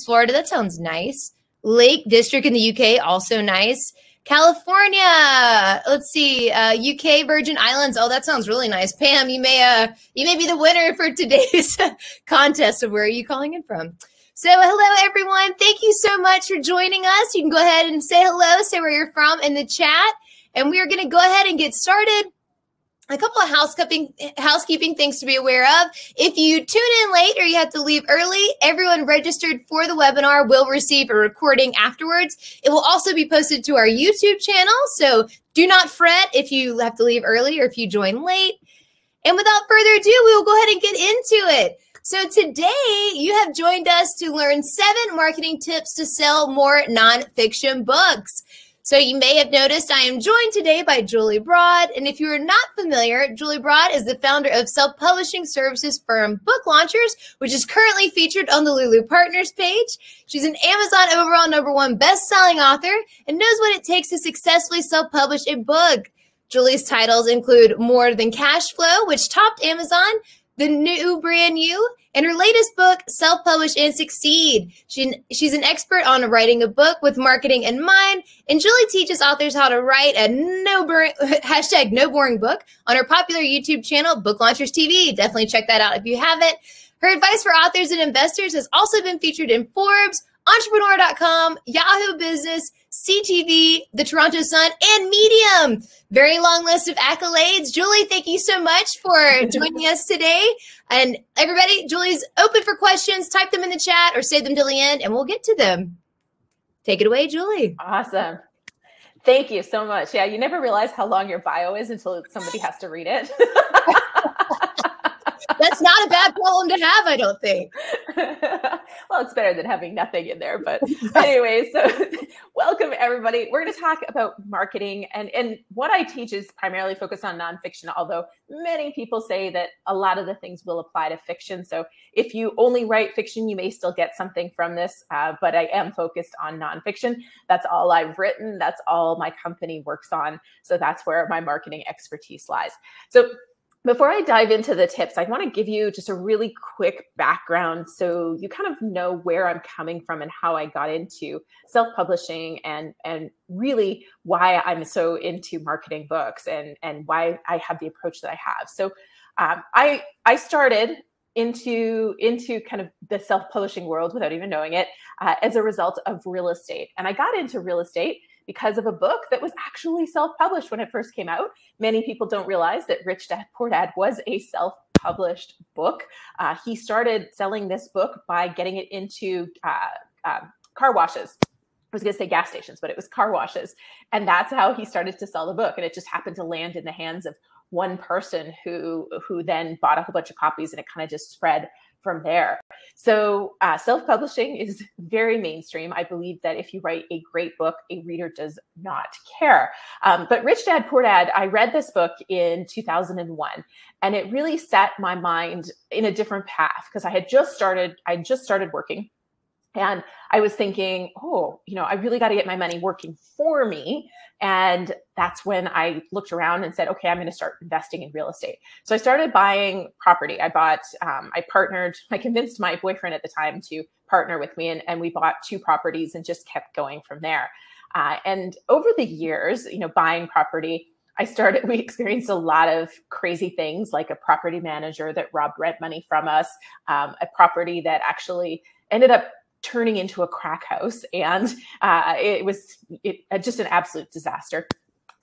Florida. That sounds nice. Lake District in the UK, also nice. California. Let's see. UK Virgin Islands. Oh, that sounds really nice. Pam, you may be the winner for today's contest of where are you calling in from. So hello, everyone. Thank you so much for joining us. You can go ahead and say hello, say where you're from in the chat. And we are going to go ahead and get started. A couple of housekeeping things to be aware of. If you tune in late or you have to leave early, everyone registered for the webinar will receive a recording afterwards. It will also be posted to our YouTube channel, so do not fret if you have to leave early or if you join late. And without further ado, we will go ahead and get into it. So today, you have joined us to learn 7 marketing tips to sell more nonfiction books. So you may have noticed I am joined today by Julie Broad. And if you are not familiar, Julie Broad is the founder of self-publishing services firm Book Launchers, which is currently featured on the Lulu Partners page. She's an Amazon overall #1 best-selling author and knows what it takes to successfully self-publish a book. Julie's titles include More Than Cash Flow, which topped Amazon, The New Brand New, and her latest book, Self-Publish and Succeed. She's an expert on writing a book with marketing in mind, and Julie teaches authors how to write a no boring book on her popular YouTube channel, Book Launchers TV. Definitely check that out if you haven't. Her advice for authors and investors has also been featured in Forbes, Entrepreneur.com, Yahoo Business, CTV, The Toronto Sun, and Medium. Very long list of accolades. Julie, thank you so much for joining us today. And everybody, Julie's open for questions. Type them in the chat or save them till the end, and we'll get to them. Take it away, Julie. Awesome. Thank you so much. Yeah, you never realize how long your bio is until somebody has to read it. That's not a bad problem to have, I don't think. Well, it's better than having nothing in there. But anyway, so welcome, everybody. We're going to talk about marketing. And what I teach is primarily focused on nonfiction, although many people say that a lot of the things will apply to fiction. So if you only write fiction, you may still get something from this. But I am focused on nonfiction. That's all I've written. That's all my company works on. So that's where my marketing expertise lies. So before I dive into the tips, I want to give you just a really quick background so you kind of know where I'm coming from and how I got into self-publishing and really why I'm so into marketing books and why I have the approach that I have. So I started into kind of the self-publishing world without even knowing it as a result of real estate. And I got into real estate because of a book that was actually self-published when it first came out. Many people don't realize that Rich Dad Poor Dad was a self-published book. He started selling this book by getting it into car washes. I was going to say gas stations, but it was car washes. And that's how he started to sell the book. And it just happened to land in the hands of one person who then bought a whole bunch of copies, and it kind of just spread from there. So self-publishing is very mainstream. I believe that if you write a great book, a reader does not care. But Rich Dad Poor Dad, I read this book in 2001, and it really set my mind in a different path because I just started working. And I was thinking, I really got to get my money working for me. And that's when I looked around and said, okay, I'm going to start investing in real estate. So I started buying property. I convinced my boyfriend at the time to partner with me, and we bought 2 properties and just kept going from there. And over the years, buying property, we experienced a lot of crazy things, like a property manager that robbed rent money from us, a property that actually ended up turning into a crack house. And it was just an absolute disaster.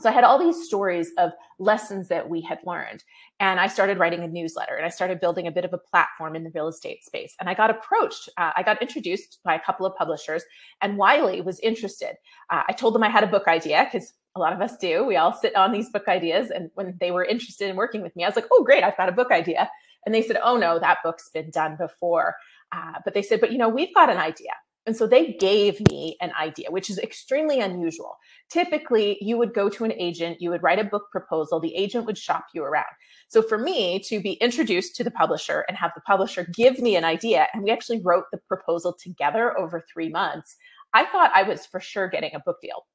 So I had all these stories of lessons that we had learned. And I started writing a newsletter, and I started building a bit of a platform in the real estate space. And I got approached. I got introduced by a couple of publishers, and Wiley was interested. I told them I had a book idea, because a lot of us do. We all sit on these book ideas. And when they were interested in working with me, I was like, oh, great, I've got a book idea. And they said, oh, no, that book's been done before. But they said, but we've got an idea. And so they gave me an idea, which is extremely unusual. Typically, you would go to an agent, you would write a book proposal, the agent would shop you around. So for me to be introduced to the publisher and have the publisher give me an idea, and we actually wrote the proposal together over 3 months, I thought I was for sure getting a book deal.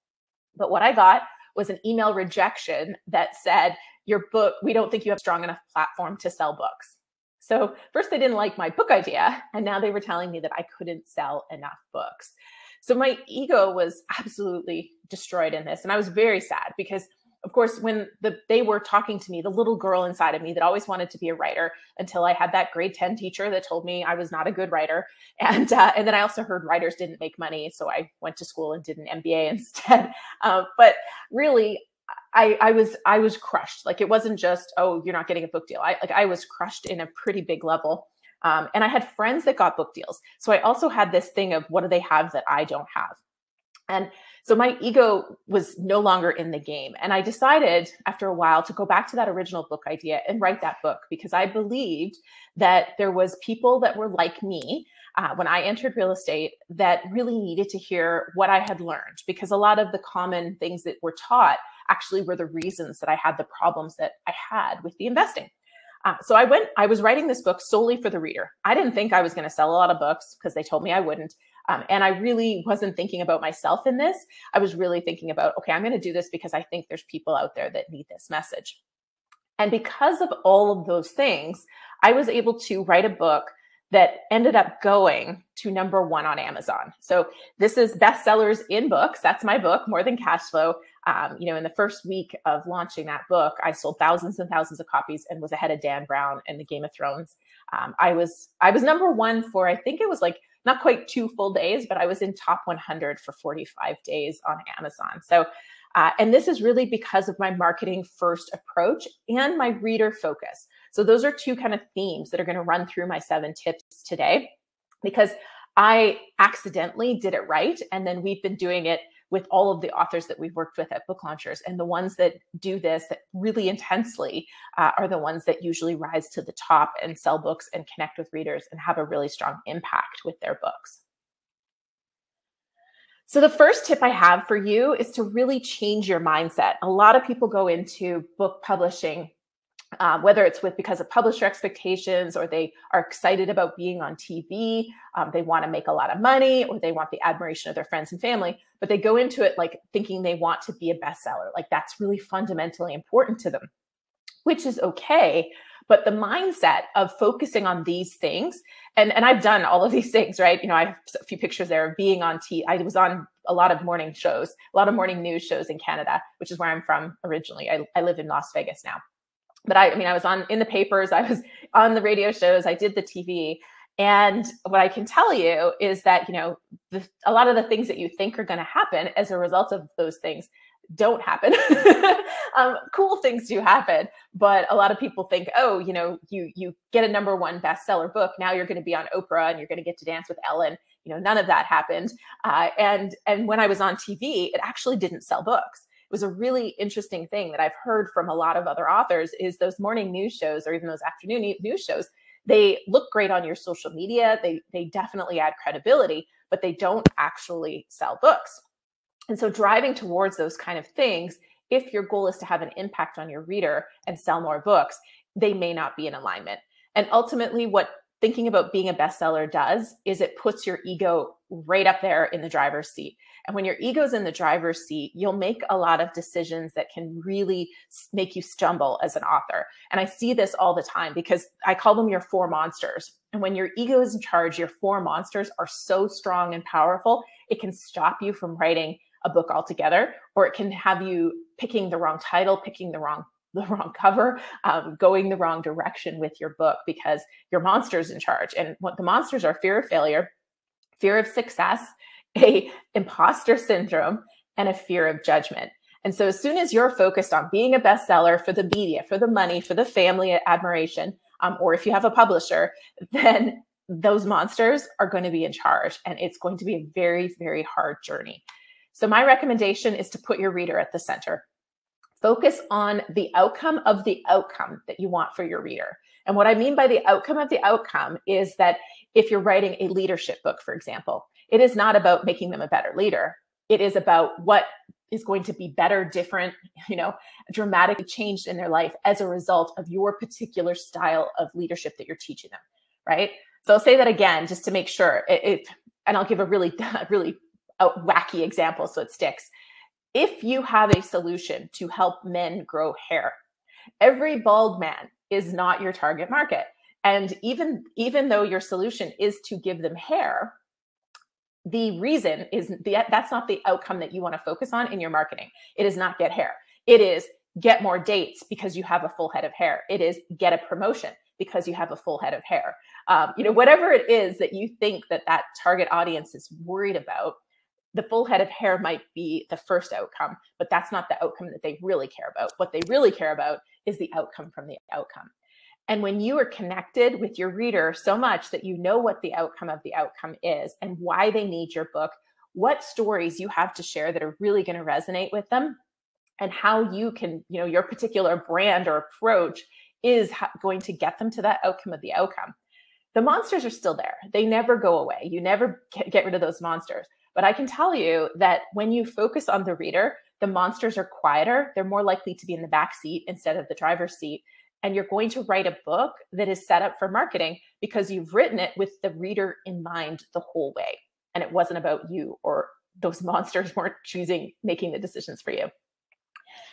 But what I got was an email rejection that said, your book, we don't think you have a strong enough platform to sell books. So first they didn't like my book idea, and now they were telling me that I couldn't sell enough books. So my ego was absolutely destroyed in this. And I was very sad because, of course, when they were talking to me, the little girl inside of me that always wanted to be a writer, until I had that grade 10 teacher that told me I was not a good writer. And then I also heard writers didn't make money. So I went to school and did an MBA instead. But really, I was crushed. Like, it wasn't just, oh, you're not getting a book deal. I was crushed in a pretty big level. And I had friends that got book deals. So I also had this thing of, what do they have that I don't have? And so my ego was no longer in the game. And I decided after a while to go back to that original book idea and write that book, because I believed that there was people that were like me when I entered real estate that really needed to hear what I had learned, because a lot of the common things that were taught actually were the reasons that I had the problems that I had with the investing. So I was writing this book solely for the reader. I didn't think I was going to sell a lot of books because they told me I wouldn't. And I really wasn't thinking about myself in this. I was really thinking about, okay, I'm going to do this because I think there's people out there that need this message. And because of all of those things, I was able to write a book that ended up going to #1 on Amazon. So this is bestsellers in books. That's my book, More Than Cash Flow. In the first week of launching that book, I sold thousands and thousands of copies and was ahead of Dan Brown and the Game of Thrones. I was #1 for, I think it was like not quite 2 full days, but I was in top 100 for 45 days on Amazon. So, and this is really because of my marketing first approach and my reader focus. So those are 2 kind of themes that are going to run through my 7 tips today, because I accidentally did it right. And then we've been doing it with all of the authors that we've worked with at Book Launchers. And the ones that do this really intensely are the ones that usually rise to the top and sell books and connect with readers and have a really strong impact with their books. So the first tip I have for you is to really change your mindset. A lot of people go into book publishing whether it's because of publisher expectations, or they are excited about being on TV, they want to make a lot of money, or they want the admiration of their friends and family, but they go into it like thinking they want to be a bestseller. Like, that's really fundamentally important to them, which is okay. But the mindset of focusing on these things, and I've done all of these things, right? I have a few pictures there of being on TV. I was on a lot of morning shows, a lot of morning news shows in Canada, which is where I'm from originally. I live in Las Vegas now. But I was in the papers, I was on the radio shows, I did the TV. And what I can tell you is that, a lot of the things that you think are going to happen as a result of those things don't happen. Cool things do happen, but a lot of people think, oh, you get a #1 bestseller book, now you're going to be on Oprah and you're going to get to dance with Ellen. None of that happened. And when I was on TV, it actually didn't sell books. Was a really interesting thing that I've heard from a lot of other authors is those morning news shows, or even those afternoon news shows, they look great on your social media. They definitely add credibility, but they don't actually sell books. And so driving towards those kind of things, if your goal is to have an impact on your reader and sell more books, they may not be in alignment. And ultimately, what thinking about being a bestseller does is it puts your ego right up there in the driver's seat. And when your ego's in the driver's seat, you'll make a lot of decisions that can really make you stumble as an author. And I see this all the time because I call them your 4 monsters. And when your ego is in charge, your 4 monsters are so strong and powerful, it can stop you from writing a book altogether, or it can have you picking the wrong title, picking the wrong cover, going the wrong direction with your book, because your monster's in charge. And what the monsters are: fear of failure, fear of success, a imposter syndrome, and a fear of judgment. And so as soon as you're focused on being a bestseller for the media, for the money, for the family admiration, or if you have a publisher, then those monsters are going to be in charge, and it's going to be a very, very hard journey. So my recommendation is to put your reader at the center. Focus on the outcome of the outcome that you want for your reader. And what I mean by the outcome of the outcome is that if you're writing a leadership book, for example, it is not about making them a better leader. It is about what is going to be better, different, dramatically changed in their life as a result of your particular style of leadership that you're teaching them, right? So I'll say that again, just to make sure, and I'll give a really, really wacky example so it sticks. If you have a solution to help men grow hair, every bald man is not your target market. And even though your solution is to give them hair, the reason is that's not the outcome that you want to focus on in your marketing. It is not get hair. It is get more dates because you have a full head of hair. It is get a promotion because you have a full head of hair. Whatever it is that you think that target audience is worried about, the full head of hair might be the first outcome, but that's not the outcome that they really care about. What they really care about is the outcome from the outcome. And when you are connected with your reader so much that you know what the outcome of the outcome is and why they need your book, what stories you have to share that are really going to resonate with them, and how you can, your particular brand or approach is going to get them to that outcome of the outcome. The monsters are still there. They never go away. You never get rid of those monsters. But I can tell you that when you focus on the reader, the monsters are quieter. They're more likely to be in the back seat instead of the driver's seat. And you're going to write a book that is set up for marketing because you've written it with the reader in mind the whole way. And it wasn't about you, or those monsters weren't making the decisions for you.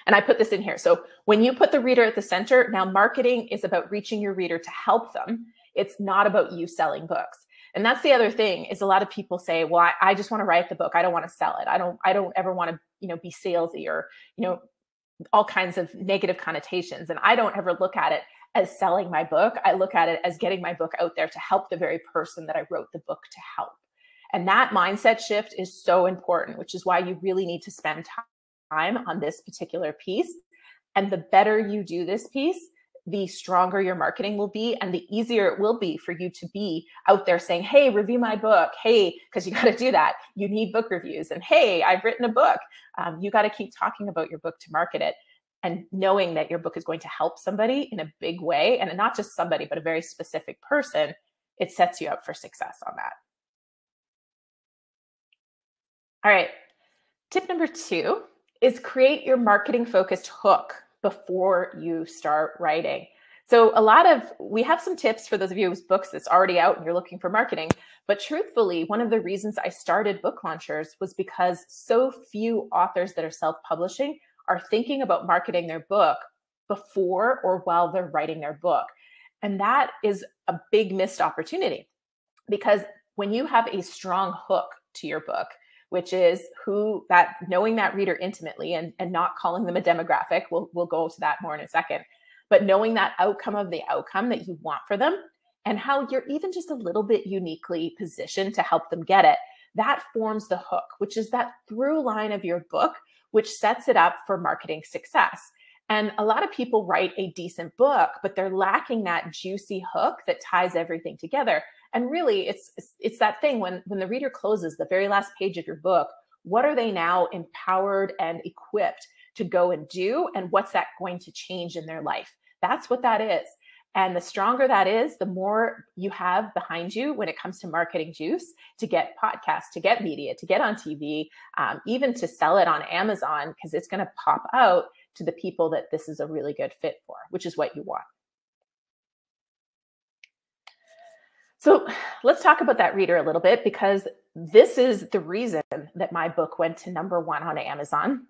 And I put this in here. So when you put the reader at the center, now marketing is about reaching your reader to help them. It's not about you selling books. And that's the other thing, is a lot of people say, well, I just want to write the book. I don't want to sell it. I don't ever want to, be salesy or, all kinds of negative connotations. And I don't ever look at it as selling my book. I look at it as getting my book out there to help the very person that I wrote the book to help. And that mindset shift is so important, which is why you really need to spend time on this particular piece. And the better you do this piece, the stronger your marketing will be, and the easier it will be for you to be out there saying, hey, review my book. Hey, because you got to do that. You need book reviews. And hey, I've written a book. You got to keep talking about your book to market it, and knowing that your book is going to help somebody in a big way, and not just somebody, but a very specific person. It sets you up for success on that. All right. Tip number 2 is create your marketing focused hook before you start writing. So we have some tips for those of you whose books that's already out and you're looking for marketing. But truthfully, one of the reasons I started Book Launchers was because so few authors that are self-publishing are thinking about marketing their book before or while they're writing their book. And that is a big missed opportunity, because when you have a strong hook to your book, which is knowing that reader intimately and not calling them a demographic. We'll go to that more in a second, but knowing that outcome of the outcome that you want for them, and how you're even just a little bit uniquely positioned to help them get it. That forms the hook, which is that through line of your book, which sets it up for marketing success. And a lot of people write a decent book, but they're lacking that juicy hook that ties everything together. And really, it's that thing when the reader closes the very last page of your book, what are they now empowered and equipped to go and do? And what's that going to change in their life? That's what that is. And the stronger that is, the more you have behind you when it comes to marketing juice, to get podcasts, to get media, to get on TV, even to sell it on Amazon, because it's going to pop out to the people that this is a really good fit for, which is what you want. So let's talk about that reader a little bit, because this is the reason that my book went to #1 on Amazon.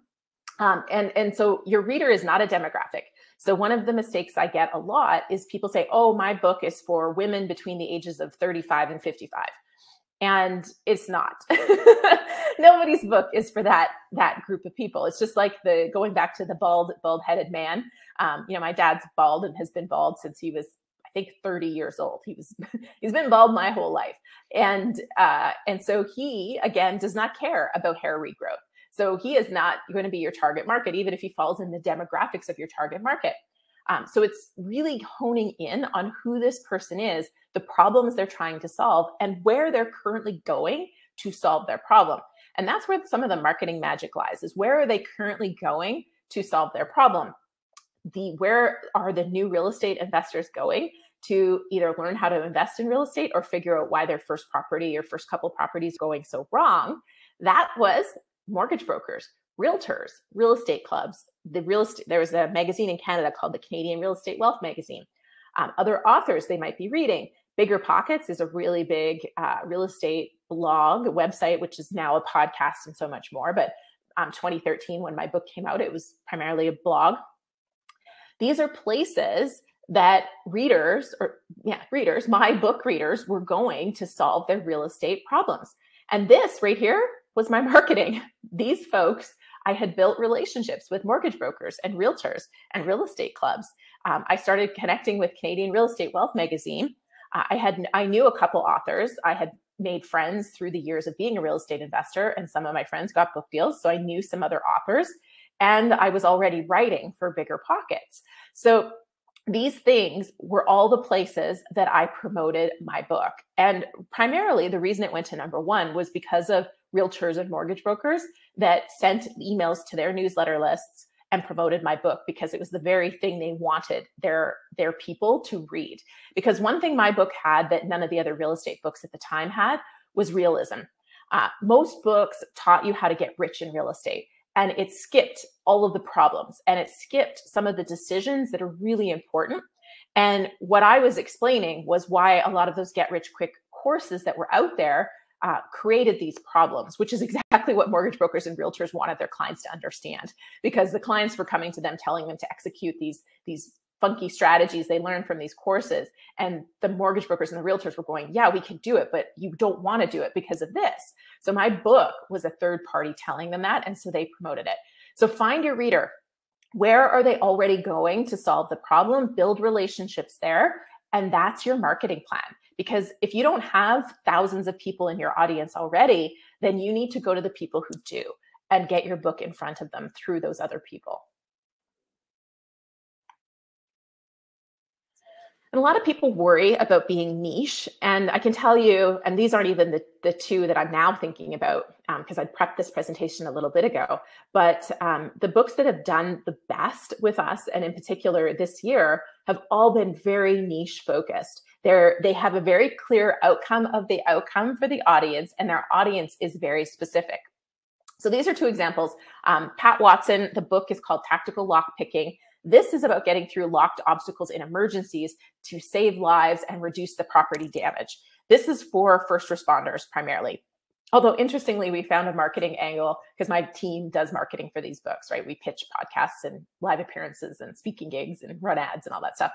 And so your reader is not a demographic. So one of the mistakes I get a lot is people say, oh, my book is for women between the ages of 35 and 55. And it's not. Nobody's book is for that group of people. It's just like going back to the bald-headed man. My dad's bald and has been bald since he was, I think, 30 years old. He's been bald my whole life. And so he, again, does not care about hair regrowth. So he is not going to be your target market, even if he falls in the demographics of your target market. So it's really honing in on who this person is, the problems they're trying to solve, and where they're currently going to solve their problem. And that's where some of the marketing magic lies, is where are they currently going to solve their problem? Where are the new real estate investors going to either learn how to invest in real estate or figure out why their first property or first couple properties going so wrong? That was mortgage brokers, realtors, real estate clubs. There was a magazine in Canada called the Canadian Real Estate Wealth Magazine. Other authors they might be reading. Bigger Pockets is a really big real estate blog website, which is now a podcast and so much more. But 2013, when my book came out, it was primarily a blog. These are places that readers, my book readers, were going to solve their real estate problems. And this right here was my marketing. These folks, I had built relationships with mortgage brokers and realtors and real estate clubs. I started connecting with Canadian Real Estate Wealth magazine. I knew a couple authors. I had made friends through the years of being a real estate investor, and some of my friends got book deals. So I knew some other authors, and I was already writing for Bigger Pockets. So these things were all the places that I promoted my book. And primarily the reason it went to number one was because of realtors and mortgage brokers that sent emails to their newsletter lists and promoted my book, because it was the very thing they wanted their people to read. Because one thing my book had that none of the other real estate books at the time had was realism. Most books taught you how to get rich in real estate, and it skipped all of the problems, and it skipped some of the decisions that are really important. And what I was explaining was why a lot of those get rich quick courses that were out there created these problems, which is exactly what mortgage brokers and realtors wanted their clients to understand, because the clients were coming to them telling them to execute these funky strategies they learned from these courses. And the mortgage brokers and the realtors were going, yeah, we can do it, but you don't want to do it because of this. So my book was a third party telling them that. And so they promoted it. So find your reader. Where are they already going to solve the problem? Build relationships there. And that's your marketing plan. Because if you don't have thousands of people in your audience already, then you need to go to the people who do and get your book in front of them through those other people. And a lot of people worry about being niche. And I can tell you, and these aren't even the two that I'm now thinking about, because I prepped this presentation a little bit ago, but the books that have done the best with us, and in particular this year, have all been very niche focused. They have a very clear outcome of the outcome for the audience, and their audience is very specific. So these are two examples. Pat Watson, the book is called Tactical Lockpicking. This is about getting through locked obstacles in emergencies to save lives and reduce the property damage. This is for first responders primarily. Although interestingly, we found a marketing angle, because my team does marketing for these books, right? We pitch podcasts and live appearances and speaking gigs and run ads and all that stuff.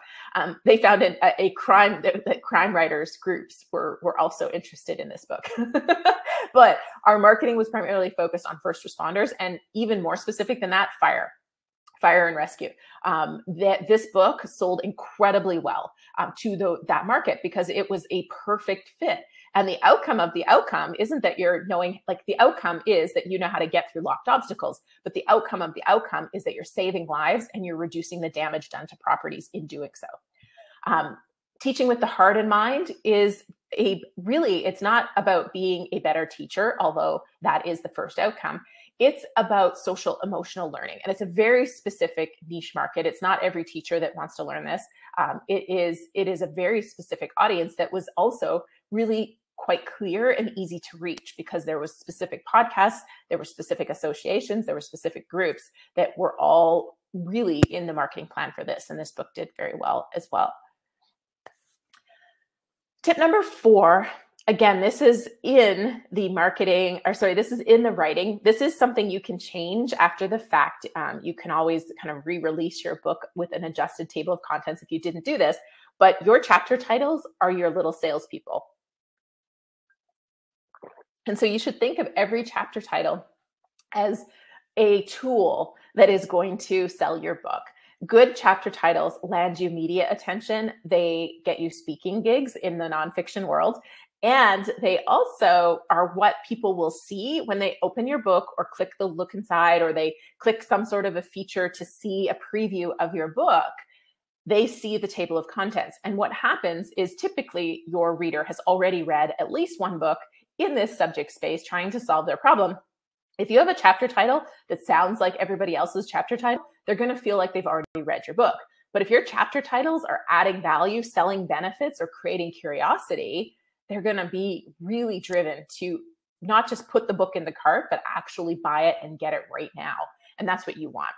They found a crime that crime writers groups were also interested in this book. But our marketing was primarily focused on first responders, and even more specific than that, fire and rescue. This book sold incredibly well to that market, because it was a perfect fit. And the outcome of the outcome isn't that you're knowing, like, the outcome is that you know how to get through locked obstacles, but the outcome of the outcome is that you're saving lives and you're reducing the damage done to properties in doing so. Teaching with the heart in mind is it's not about being a better teacher, although that is the first outcome. It's about social emotional learning. And it's a very specific niche market. It's not every teacher that wants to learn this. It is a very specific audience that was also really quite clear and easy to reach, because there was specific podcasts, there were specific associations, there were specific groups that were all really in the marketing plan for this. And this book did very well as well. Tip number 4, again, this is in the marketing, this is in the writing. This is something you can change after the fact. You can always kind of re-release your book with an adjusted table of contents if you didn't do this, but your chapter titles are your little salespeople. And so you should think of every chapter title as a tool that is going to sell your book. Good chapter titles land you media attention. They get you speaking gigs in the nonfiction world. And they also are what people will see when they open your book or click the look inside, or they click some sort of a feature to see a preview of your book. They see the table of contents. And what happens is typically your reader has already read at least one book in this subject space trying to solve their problem. If you have a chapter title that sounds like everybody else's chapter title, they're going to feel like they've already read your book. But if your chapter titles are adding value, selling benefits, or creating curiosity, they're going to be really driven to not just put the book in the cart, but actually buy it and get it right now. And that's what you want.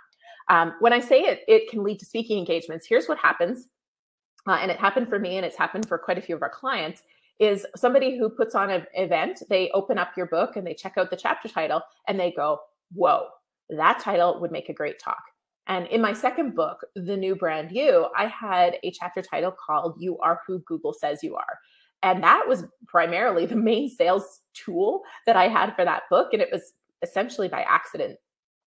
When I say it can lead to speaking engagements, here's what happens. And it happened for me, and it's happened for quite a few of our clients, is somebody who puts on an event, they open up your book and they check out the chapter title and they go, whoa, that title would make a great talk. And in my second book, The New Brand You, I had a chapter title called You Are Who Google Says You Are. And that was primarily the main sales tool that I had for that book. And it was essentially by accident.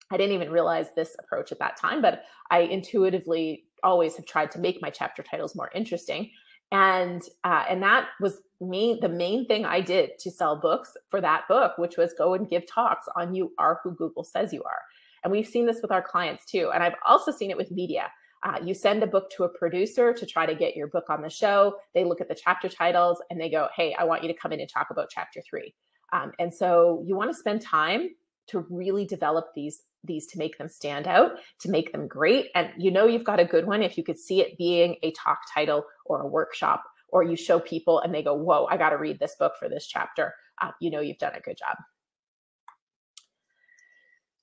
I didn't even realize this approach at that time, but I intuitively always have tried to make my chapter titles more interesting. And that was the main thing I did to sell books for that book, which was go and give talks on You Are Who Google Says You Are. And we've seen this with our clients too. And I've also seen it with media. You send a book to a producer to try to get your book on the show. They look at the chapter titles and they go, hey, I want you to come in and talk about chapter 3. And so you want to spend time to really develop these to make them stand out, to make them great. And you've got a good one if you could see it being a talk title or a workshop, or you show people and they go, whoa, I got to read this book for this chapter. You've done a good job.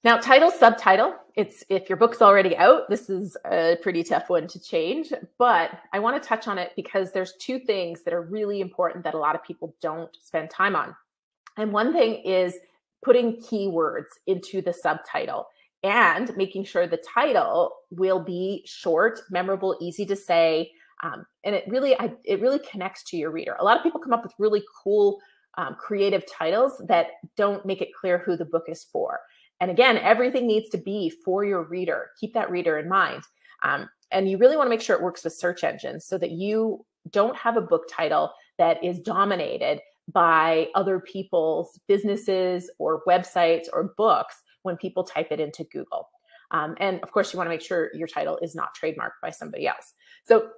Now, title, subtitle, if your book's already out, this is a pretty tough one to change, but I want to touch on it because there's two things that are really important that a lot of people don't spend time on. And one thing is putting keywords into the subtitle and making sure the title will be short, memorable, easy to say, and it really connects to your reader. A lot of people come up with really cool, creative titles that don't make it clear who the book is for. And again, everything needs to be for your reader. Keep that reader in mind. And you really want to make sure it works with search engines so that you don't have a book title that is dominated by other people's businesses or websites or books when people type it into Google. And of course, you want to make sure your title is not trademarked by somebody else. So,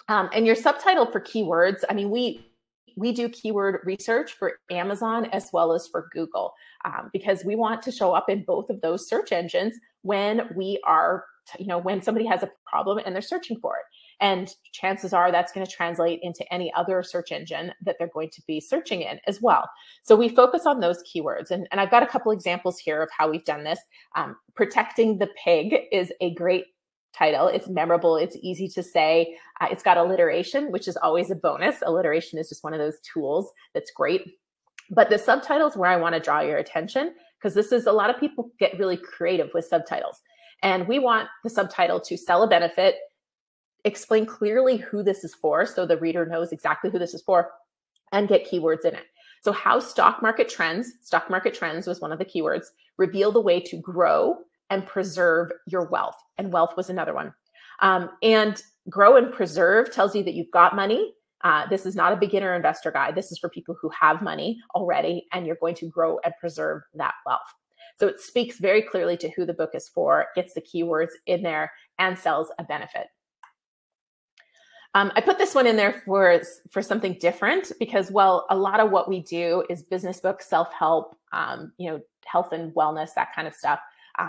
and your subtitle for keywords, I mean, we do keyword research for Amazon as well as for Google because we want to show up in both of those search engines when we are, when somebody has a problem and they're searching for it. And chances are that's going to translate into any other search engine that they're going to be searching in as well. So we focus on those keywords. And I've got a couple examples here of how we've done this. Protecting the Pig is a great title. It's memorable. It's easy to say. It's got alliteration, which is always a bonus. Alliteration is just one of those tools that's great. But the subtitle is where I want to draw your attention because this is a lot of people get really creative with subtitles. And we want the subtitle to sell a benefit, explain clearly who this is for so the reader knows exactly who this is for, and get keywords in it. So how stock market trends was one of the keywords, reveal the way to grow and preserve your wealth. And wealth was another one. And grow and preserve tells you that you've got money. This is not a beginner investor guide. This is for people who have money already, and you're going to grow and preserve that wealth. So it speaks very clearly to who the book is for, gets the keywords in there, and sells a benefit. I put this one in there for something different because, well, a lot of what we do is business books, self-help, health and wellness, that kind of stuff.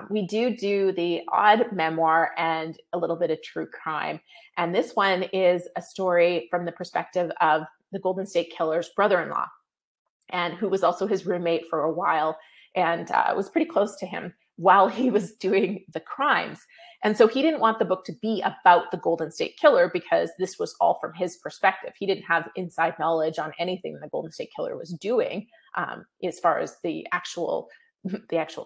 We do the odd memoir and a little bit of true crime. And this one is a story from the perspective of the Golden State Killer's brother-in-law, and who was also his roommate for a while and was pretty close to him while he was doing the crimes. And so he didn't want the book to be about the Golden State Killer because this was all from his perspective. He didn't have inside knowledge on anything the Golden State Killer was doing as far as the actual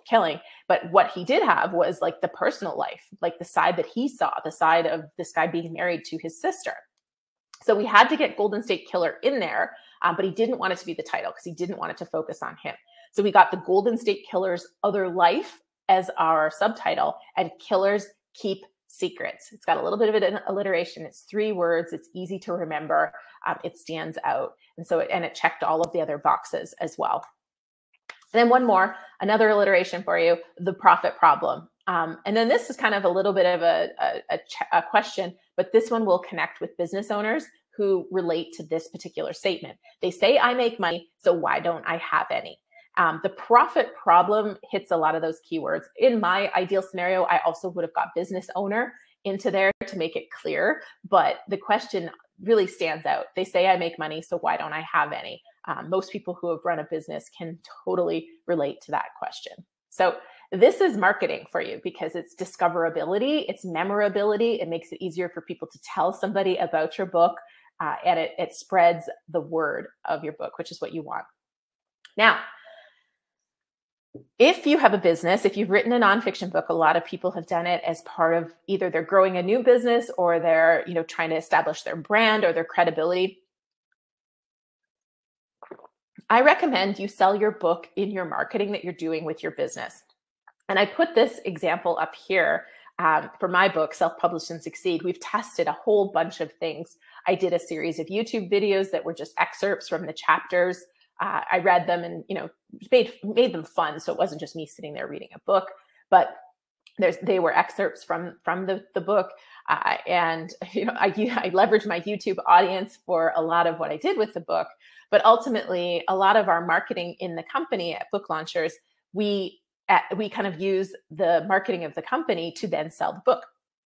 killing. But what he did have was like the personal life, like the side that he saw, the side of this guy being married to his sister. So we had to get Golden State Killer in there, but he didn't want it to be the title because he didn't want it to focus on him. So we got the Golden State Killer's other life as our subtitle, and Killers Keep Secrets. It's got a little bit of an alliteration. It's 3 words. It's easy to remember. It stands out. And so it checked all of the other boxes as well. And then one more, another alliteration for you, the profit problem. And then this is kind of a little bit of a question, but this one will connect with business owners who relate to this particular statement. They say, I make money, so why don't I have any? The profit problem hits a lot of those keywords. In my ideal scenario, I also would have got business owner into there to make it clear, but the question really stands out. They say I make money, so why don't I have any? Most people who have run a business can totally relate to that question. So this is marketing for you because it's discoverability, it's memorability. It makes it easier for people to tell somebody about your book, and it spreads the word of your book, which is what you want. Now, If you have a business, if you've written a nonfiction book, a lot of people have done it as part of either they're growing a new business or they're, trying to establish their brand or their credibility. I recommend you sell your book in your marketing that you're doing with your business. And I put this example up here for my book, Self-Publish and Succeed. We've tested a whole bunch of things. I did a series of YouTube videos that were just excerpts from the chapters. I read them and, made them fun. So it wasn't just me sitting there reading a book, but they were excerpts from the book. And, I leveraged my YouTube audience for a lot of what I did with the book. But ultimately, a lot of our marketing in the company at Book Launchers, we kind of use the marketing of the company to then sell the book.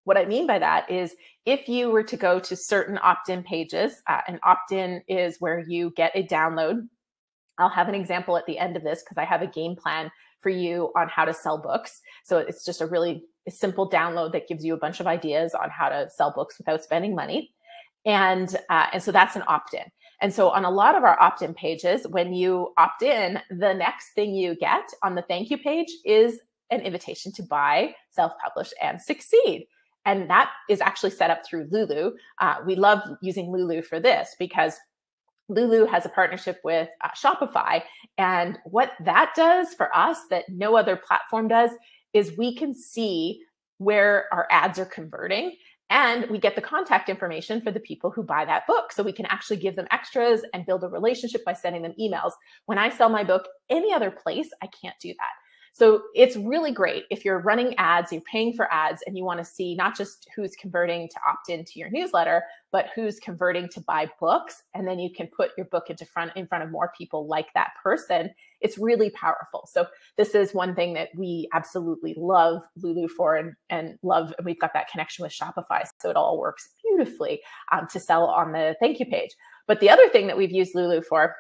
What I mean by that is if you were to go to certain opt-in pages, and opt-in is where you get a download. I'll have an example at the end of this because I have a game plan for you on how to sell books. So it's just a really simple download that gives you a bunch of ideas on how to sell books without spending money. And so that's an opt-in. And so on a lot of our opt-in pages, when you opt in, the next thing you get on the thank you page is an invitation to buy, self-publish, and succeed. And that is actually set up through Lulu. We love using Lulu for this because Lulu has a partnership with Shopify. And what that does for us that no other platform does is we can see where our ads are converting. And we get the contact information for the people who buy that book. So we can actually give them extras and build a relationship by sending them emails. When I sell my book any other place, I can't do that. So it's really great if you're running ads, you're paying for ads, and you want to see not just who's converting to opt into your newsletter, but who's converting to buy books. And then you can put your book in front of more people like that person. It's really powerful. So this is one thing that we absolutely love Lulu for and love. And we've got that connection with Shopify. So it all works beautifully to sell on the thank you page. But the other thing that we've used Lulu for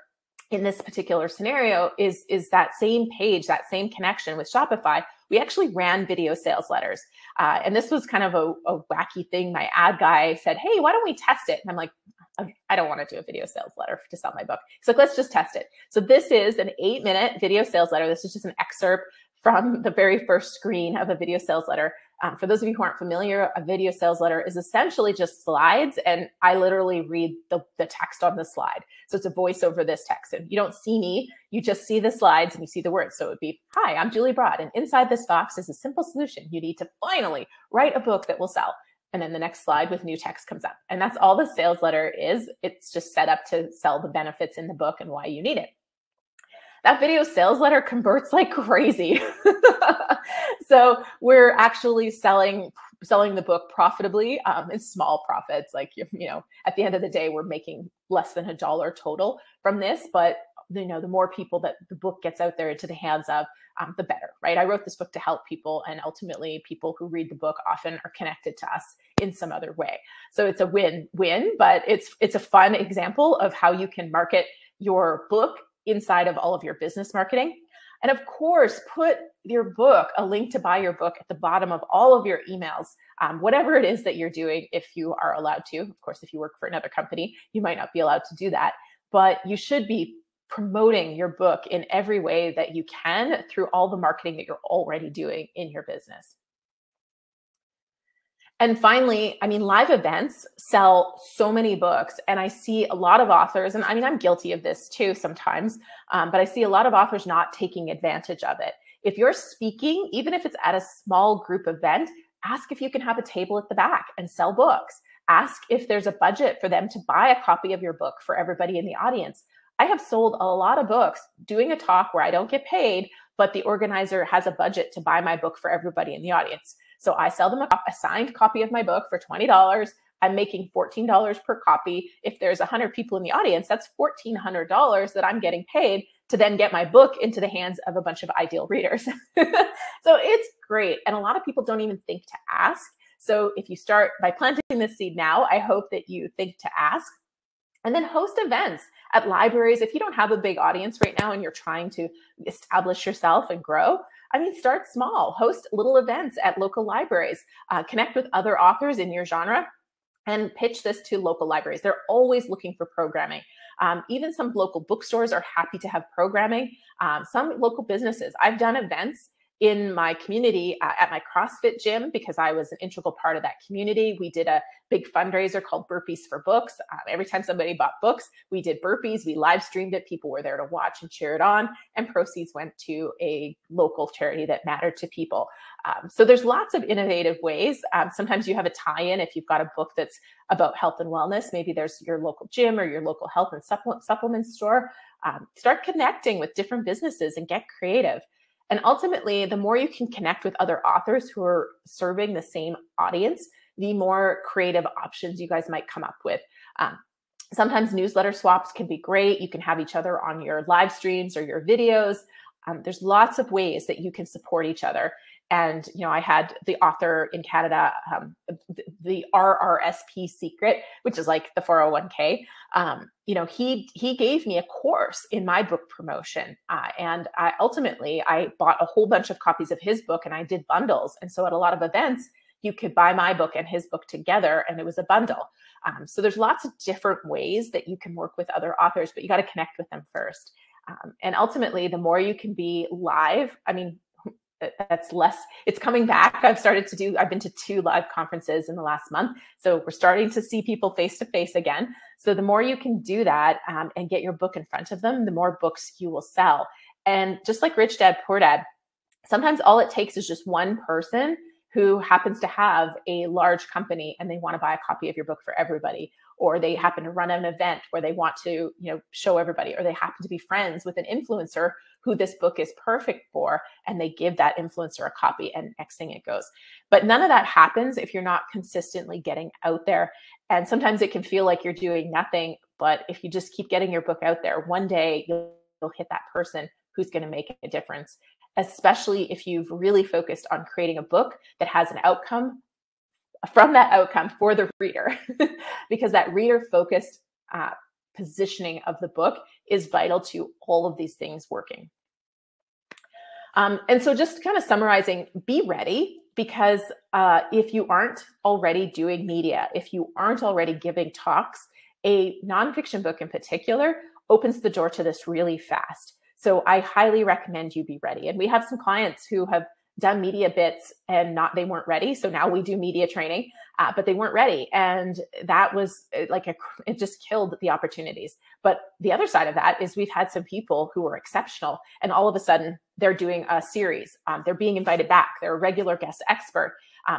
in this particular scenario is that same page, that same connection with Shopify. We actually ran video sales letters. And this was kind of a wacky thing. My ad guy said, hey, why don't we test it? And I'm like, I don't want to do a video sales letter to sell my book. So let's just test it. So this is an 8-minute video sales letter. This is just an excerpt from the very first screen of a video sales letter. For those of you who aren't familiar, a video sales letter is essentially just slides, and I literally read the text on the slide. So it's a voice over this text, and you don't see me, you just see the slides and you see the words. So it would be, hi, I'm Julie Broad, and inside this box is a simple solution. You need to finally write a book that will sell. And then the next slide with new text comes up. And that's all the sales letter is. It's just set up to sell the benefits in the book and why you need it. That video sales letter converts like crazy. So we're actually selling the book profitably. It's small profits. Like, at the end of the day, we're making less than $1 total from this. But, the more people that the book gets out there into the hands of, the better, right? I wrote this book to help people, and ultimately people who read the book often are connected to us in some other way. So it's a win-win, but it's a fun example of how you can market your book inside of all of your business marketing. And of course, put your book, a link to buy your book at the bottom of all of your emails, whatever it is that you're doing, if you are allowed to. Of course, if you work for another company, you might not be allowed to do that, but you should be promoting your book in every way that you can through all the marketing that you're already doing in your business. And finally, live events sell so many books, and I see a lot of authors, and I'm guilty of this too sometimes, but I see a lot of authors not taking advantage of it. If you're speaking, even if it's at a small group event, ask if you can have a table at the back and sell books. Ask if there's a budget for them to buy a copy of your book for everybody in the audience. I have sold a lot of books doing a talk where I don't get paid, but the organizer has a budget to buy my book for everybody in the audience. So I sell them a signed copy of my book for $20. I'm making $14 per copy. If there's 100 people in the audience, that's $1,400 that I'm getting paid to then get my book into the hands of a bunch of ideal readers. So it's great. And a lot of people don't even think to ask. So if you start by planting this seed now, I hope that you think to ask. And then host events at libraries. If you don't have a big audience right now and you're trying to establish yourself and grow, start small. Host little events at local libraries. Connect with other authors in your genre and pitch this to local libraries. They're always looking for programming. Even some local bookstores are happy to have programming. Some local businesses. I've done events in my community at my CrossFit gym because I was an integral part of that community. We did a big fundraiser called Burpees for Books. Every time somebody bought books, we did burpees. We live streamed it. People were there to watch and cheer it on. And proceeds went to a local charity that mattered to people. So there's lots of innovative ways. Sometimes you have a tie-in if you've got a book that's about health and wellness. Maybe there's your local gym or your local health and supplement store. Start connecting with different businesses and get creative. And ultimately, the more you can connect with other authors who are serving the same audience, the more creative options you guys might come up with. Sometimes newsletter swaps can be great. You can have each other on your live streams or your videos. There's lots of ways that you can support each other. And, I had the author in Canada, the RRSP secret, which is like the 401k. He gave me a course in my book promotion. And I bought a whole bunch of copies of his book and I did bundles. And so at a lot of events, you could buy my book and his book together and it was a bundle. So there's lots of different ways that you can work with other authors, but you got to connect with them first. And ultimately, the more you can be live, that's less, it's coming back. I've been to 2 live conferences in the last month. So we're starting to see people face to face again. So the more you can do that and get your book in front of them, the more books you will sell. And just like Rich Dad, Poor Dad, sometimes all it takes is just one person who happens to have a large company and they want to buy a copy of your book for everybody, or they happen to run an event where they want to, show everybody, or they happen to be friends with an influencer who this book is perfect for, and they give that influencer a copy and next thing it goes. But none of that happens if you're not consistently getting out there. And sometimes it can feel like you're doing nothing, but if you just keep getting your book out there, one day you'll hit that person who's going to make a difference, especially if you've really focused on creating a book that has an outcome from that outcome for the reader, because that reader-focused positioning of the book is vital to all of these things working. And so just kind of summarizing, be ready, because if you aren't already doing media, if you aren't already giving talks, a nonfiction book in particular opens the door to this really fast. So I highly recommend you be ready. And we have some clients who have done media bits and they weren't ready. So now we do media training, but they weren't ready. And that was it just killed the opportunities. But the other side of that is we've had some people who were exceptional and all of a sudden they're doing a series. They're being invited back. They're a regular guest expert.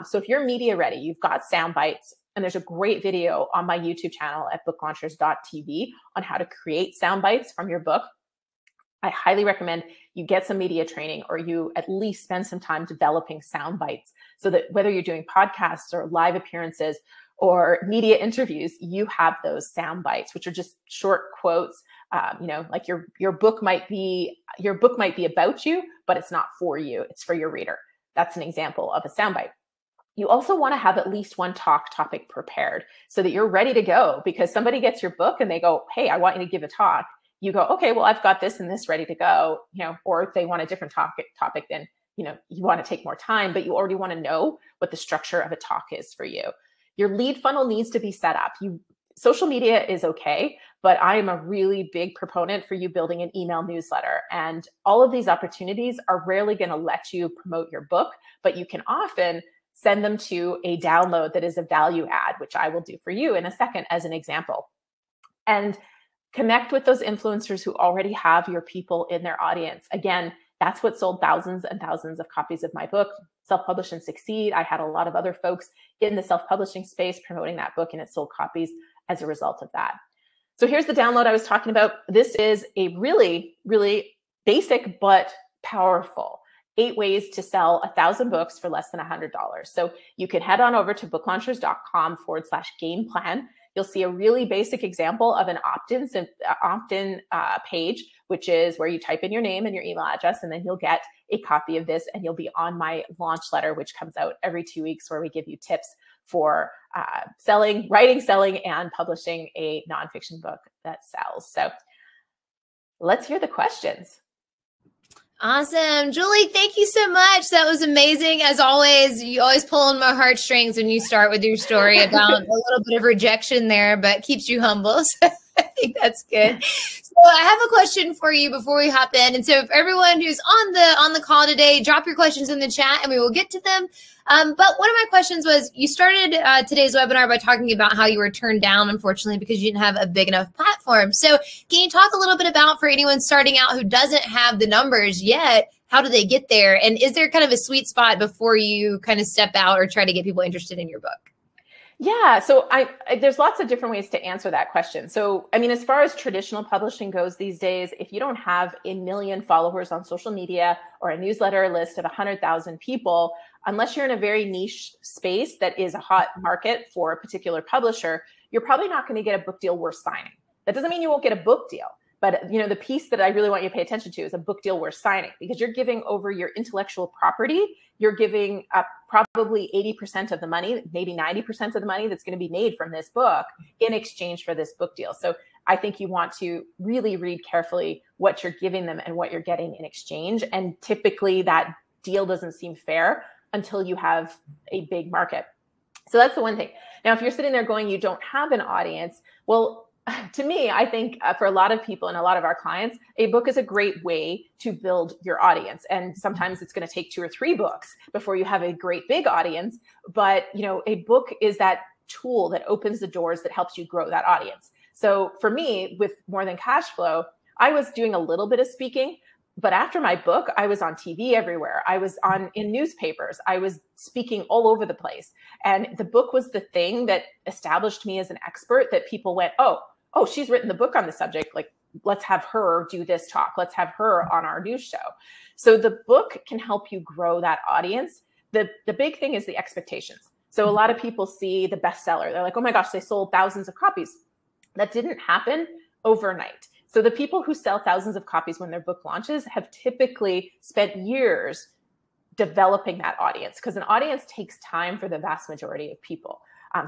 So if you're media ready, you've got sound bites, and there's a great video on my YouTube channel at booklaunchers.tv on how to create sound bites from your book. I highly recommend you get some media training, or you at least spend some time developing sound bites, so that whether you're doing podcasts or live appearances or media interviews, you have those sound bites, which are just short quotes. Like your book might be about you, but it's not for you. It's for your reader. That's an example of a sound bite. You also want to have at least one talk topic prepared so that you're ready to go, because somebody gets your book and they go, "Hey, I want you to give a talk." You go, "Okay, well, I've got this and this ready to go," or if they want a different topic, then, you want to take more time, but you already want to know what the structure of a talk is for you. Your lead funnel needs to be set up. Social media is okay, but I am a really big proponent for you building an email newsletter. And all of these opportunities are rarely going to let you promote your book, but you can often send them to a download that is a value add, which I will do for you in a second as an example. And connect with those influencers who already have your people in their audience. Again, that's what sold thousands and thousands of copies of my book, Self-Publish and Succeed. I had a lot of other folks in the self-publishing space promoting that book, and it sold copies as a result of that. So here's the download I was talking about. This is a really, really basic but powerful 8 ways to sell 1,000 books for less than $100. So you can head on over to booklaunchers.com/game plan. You'll see a really basic example of an opt-in page, which is where you type in your name and your email address, and then you'll get a copy of this, and you'll be on my launch letter, which comes out every 2 weeks, where we give you tips for writing, selling, and publishing a nonfiction book that sells. So let's hear the questions. Awesome. Julie, thank you so much. That was amazing. As always, you always pull on my heartstrings when you start with your story about a little bit of rejection there, but keeps you humble. So thank think that's good. So I have a question for you before we hop in. And so if everyone who's on the call today, drop your questions in the chat and we will get to them. But one of my questions was, you started today's webinar by talking about how you were turned down, unfortunately, because you didn't have a big enough platform. So can you talk a little bit about, for anyone starting out who doesn't have the numbers yet, how do they get there? And is there kind of a sweet spot before you kind of step out or try to get people interested in your book? Yeah, so there's lots of different ways to answer that question. So, I mean, as far as traditional publishing goes these days, if you don't have 1 million followers on social media or a newsletter list of 100,000 people, unless you're in a very niche space that is a hot market for a particular publisher, you're probably not going to get a book deal worth signing. That doesn't mean you won't get a book deal. But, you know, the piece that I really want you to pay attention to is a book deal worth signing, because you're giving over your intellectual property. You're giving up probably 80% of the money, maybe 90% of the money that's going to be made from this book in exchange for this book deal. So I think you want to really read carefully what you're giving them and what you're getting in exchange. And typically that deal doesn't seem fair until you have a big market. So that's the one thing. Now, if you're sitting there going, you don't have an audience, well, to me, I think for a lot of people and a lot of our clients, a book is a great way to build your audience. And sometimes it's going to take 2 or 3 books before you have a great big audience. But, you know, a book is that tool that opens the doors that helps you grow that audience. So for me, with More Than Cash Flow, I was doing a little bit of speaking. But after my book, I was on TV everywhere. I was in newspapers. I was speaking all over the place. And the book was the thing that established me as an expert, that people went, oh, she's written the book on the subject. Like, let's have her do this talk. Let's have her on our news show. So the book can help you grow that audience. The big thing is the expectations. So a lot of people see the bestseller. They're like, oh my gosh, they sold thousands of copies. That didn't happen overnight. So the people who sell thousands of copies when their book launches have typically spent years developing that audience, because an audience takes time for the vast majority of people.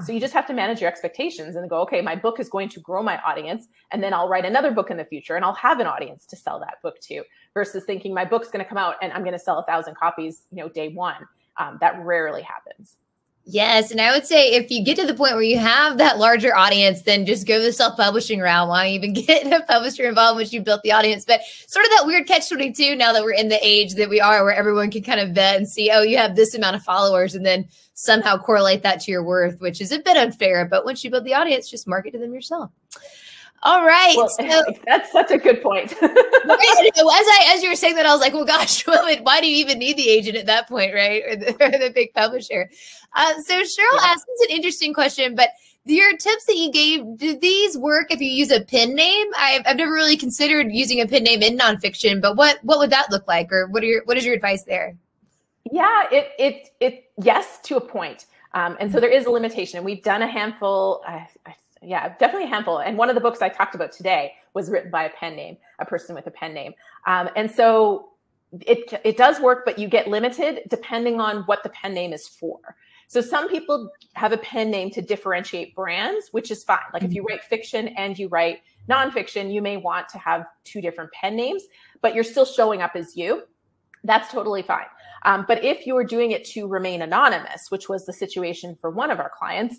So you just have to manage your expectations and go, okay, my book is going to grow my audience, and then I'll write another book in the future and I'll have an audience to sell that book to, versus thinking my book's going to come out and I'm going to sell 1,000 copies, you know, day one. That rarely happens. Yes. And I would say if you get to the point where you have that larger audience, then just go the self-publishing route. Why even get a publisher involved once you built the audience? But sort of that weird catch-22 now that we're in the age that we are, where everyone can kind of vet and see, oh, you have this amount of followers, and then somehow correlate that to your worth, which is a bit unfair. But once you build the audience, just market to them yourself. All right. Well, so, that's such a good point. As you were saying that, I was like, well, gosh, why do you even need the agent at that point, right? Or the big publisher. So Cheryl asked, it's an interesting question, but your tips that you gave, do these work if you use a pen name? I've never really considered using a pen name in nonfiction, but what would that look like? Or what is your advice there? Yeah, yes, to a point. And so there is a limitation. We've done a handful, definitely a handful. And one of the books I talked about today was written by a pen name, a person with a pen name. And so it does work, but you get limited depending on what the pen name is for. So some people have a pen name to differentiate brands, which is fine. Like if you write fiction and you write nonfiction, you may want to have 2 different pen names, but you're still showing up as you. That's totally fine. But if you were doing it to remain anonymous, which was the situation for one of our clients,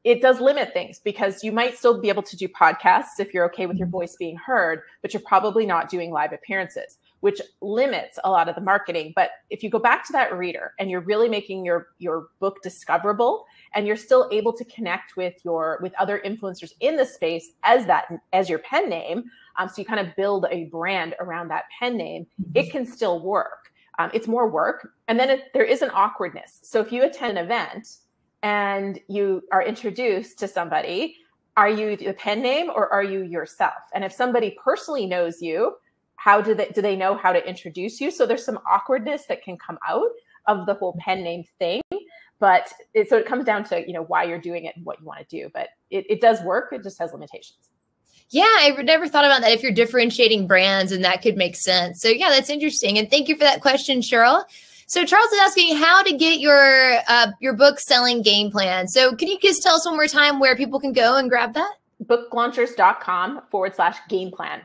it does limit things, because you might still be able to do podcasts if you're okay with your voice being heard, but you're probably not doing live appearances, which limits a lot of the marketing. But if you go back to that reader and you're really making your book discoverable, and you're still able to connect with other influencers in the space as your pen name, so you kind of build a brand around that pen name, it can still work. It's more work. And then there is an awkwardness. So if you attend an event and you are introduced to somebody, are you the pen name or are you yourself? And if somebody personally knows you, how do they know how to introduce you? So there's some awkwardness that can come out of the whole pen name thing. But so it comes down to, why you're doing it and what you want to do. But it does work. It just has limitations. Yeah, I never thought about that. If you're differentiating brands, and that could make sense. So yeah, that's interesting. And thank you for that question, Cheryl. So Charles is asking how to get your book selling game plan. So can you just tell us one more time where people can go and grab that? booklaunchers.com/game plan.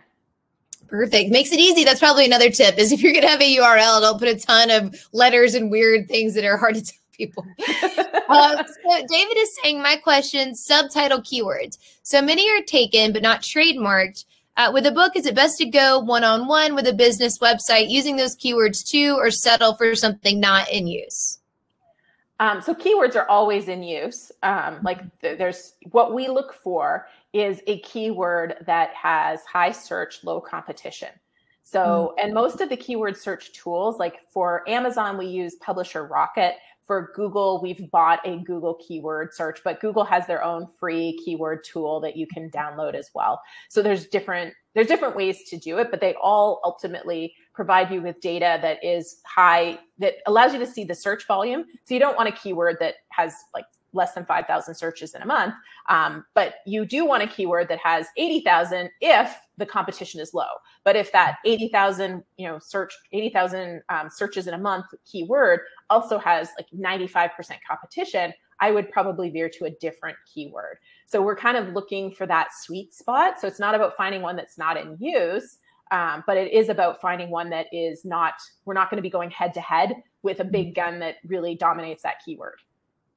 Perfect. Makes it easy. That's probably another tip, is if you're going to have a URL, don't put a ton of letters and weird things that are hard to tell people. So David is saying, my question, subtitle keywords. So many are taken, but not trademarked. With a book, is it best to go one-on-one with a business website using those keywords too, or settle for something not in use? So keywords are always in use. There's what we look for is a keyword that has high search, low competition. So, and most of the keyword search tools, like for Amazon, we use Publisher Rocket. For Google, we've bought a Google keyword search, but Google has their own free keyword tool that you can download as well. So there's different ways to do it, but they all ultimately provide you with data that is high, that allows you to see the search volume. So you don't want a keyword that has like less than 5,000 searches in a month, but you do want a keyword that has 80,000 if the competition is low. But if that 80,000, searches in a month keyword also has like 95% competition, I would probably veer to a different keyword. So we're kind of looking for that sweet spot. So it's not about finding one that's not in use, but it is about finding one that is not, we're not going to be going head to head with a big gun that really dominates that keyword.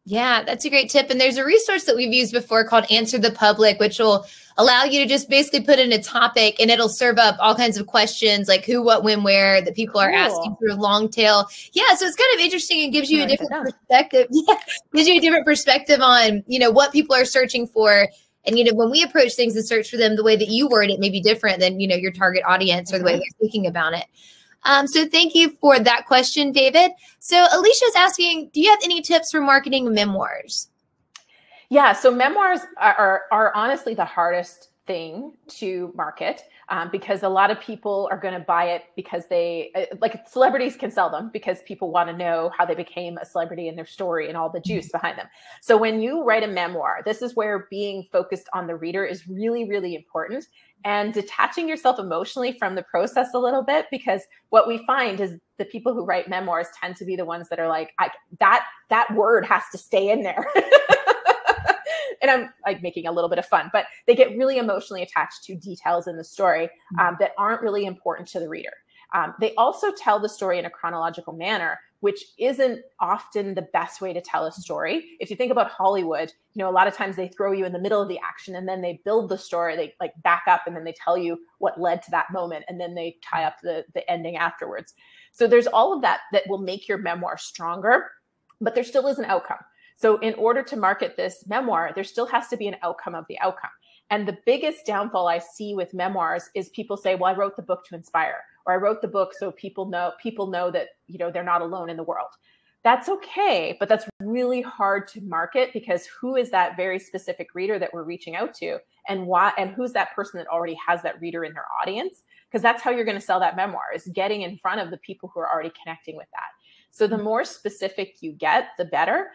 Yeah, that's a great tip. And there's a resource that we've used before called Answer the Public, which will allow you to just basically put in a topic and it'll serve up all kinds of questions like who, what, when, where that people are asking for a long tail. Yeah, so it's kind of interesting and gives you a different perspective. Yeah, gives you a different perspective on, what people are searching for. And, when we approach things and search for them, the way that you word it may be different than, your target audience or the way they're thinking about it. So thank you for that question, David. So Alicia's asking, do you have any tips for marketing memoirs? Yeah, so memoirs are honestly the hardest thing to market because a lot of people are going to buy it because they, like celebrities can sell them because people want to know how they became a celebrity and their story and all the juice behind them. So when you write a memoir, this is where being focused on the reader is really, really important. And detaching yourself emotionally from the process a little bit, because what we find is the people who write memoirs tend to be the ones that are like, that word has to stay in there. And I'm like making a little bit of fun, but they get really emotionally attached to details in the story that aren't really important to the reader. They also tell the story in a chronological manner, which isn't often the best way to tell a story. If you think about Hollywood, a lot of times they throw you in the middle of the action and then they build the story, they like back up and then they tell you what led to that moment and then they tie up the ending afterwards. So there's all of that will make your memoir stronger, but there still is an outcome. So in order to market this memoir, there still has to be an outcome of the outcome. And the biggest downfall I see with memoirs is people say, well, I wrote the book to inspire, or I wrote the book so people know that, they're not alone in the world. That's okay, but that's really hard to market because who is that very specific reader that we're reaching out to, and why, and who's that person that already has that reader in their audience? Because that's how you're going to sell that memoir, is getting in front of the people who are already connecting with that. So the more specific you get, the better.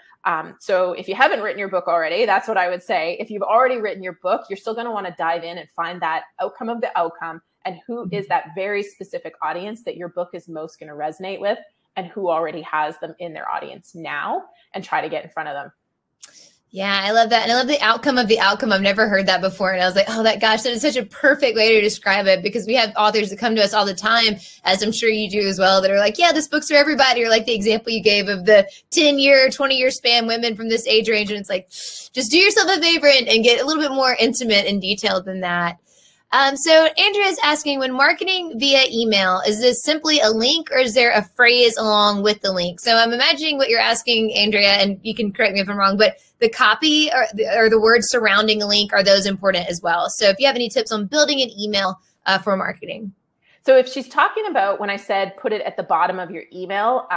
So if you haven't written your book already, that's what I would say. If you've already written your book, you're still going to want to dive in and find that outcome of the outcome and who is that very specific audience that your book is most going to resonate with and who already has them in their audience now, and try to get in front of them. Yeah, I love that. And I love the outcome of the outcome. I've never heard that before. And I was like, oh, that is such a perfect way to describe it, because we have authors that come to us all the time, as I'm sure you do as well, that are like, yeah, this book's for everybody. Or like the example you gave of the 10-year, 20-year span women from this age range. And it's like, just do yourself a favor and get a little bit more intimate and detailed than that. So Andrea is asking, when marketing via email, is this simply a link or is there a phrase along with the link? So I'm imagining what you're asking, Andrea, and you can correct me if I'm wrong, but the copy or the words surrounding a link, are those important as well? So if you have any tips on building an email for marketing. So if she's talking about when I said put it at the bottom of your email,